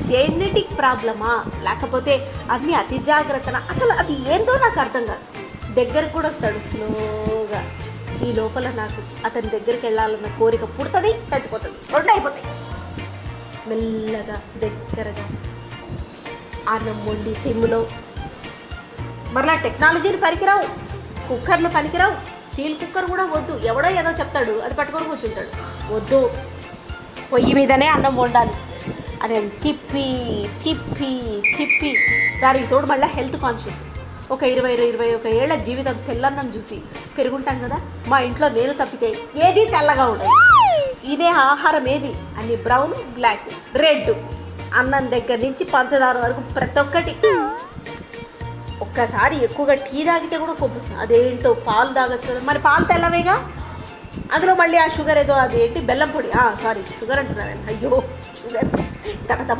Genetic ప్రాబ్లమా లేకపోతే అన్ని అతి జాగ్రత్తనా, అసలు అది ఏందో నాకు అర్థం కాదు. దగ్గరకు కూడా వస్తాడు స్లోగా. ఈ లోపల నాకు అతని దగ్గరికి వెళ్ళాలన్న కోరిక పుడుతుంది, చచ్చిపోతుంది, రెండు అయిపోతాయి. మెల్లగా దగ్గరగా అన్నం వండి సిమ్లో, మరలా టెక్నాలజీని పనికిరావు, కుక్కర్లు పనికిరావు, స్టీల్ కుక్కర్ కూడా వద్దు. ఎవడో ఏదో చెప్తాడు, అది పట్టుకొని కూర్చుంటాడు. వద్దు, పొయ్యి మీదనే అన్నం వండాలి అని తిప్పి తిప్పి తిప్పి, దానికి తోడు మళ్ళీ హెల్త్ కాన్షియస్. ఒక 21 ఏళ్ల జీవితం తెల్లన్నం చూసి పెరుగుంటాం కదా. మా ఇంట్లో నేను తప్పితే ఏది తెల్లగా ఉండదు. తినే ఆహారం ఏది అన్ని బ్రౌన్, బ్లాక్, రెడ్, అన్నం దగ్గర నుంచి పంచదార వరకు ప్రతి ఒక్కటి. ఒక్కసారి ఎక్కువగా టీ తాగితే కూడా కొప్పుస్తుంది. అదేంటో పాలు తాగొచ్చు కదా, మరి పాలు తెల్లవేగా, అందులో మళ్ళీ ఆ షుగర్ ఏదో, అది ఏంటి బెల్లం పొడి, సారీ షుగర్ అంటున్నారండి, అయ్యో షుగర్, తర్వాత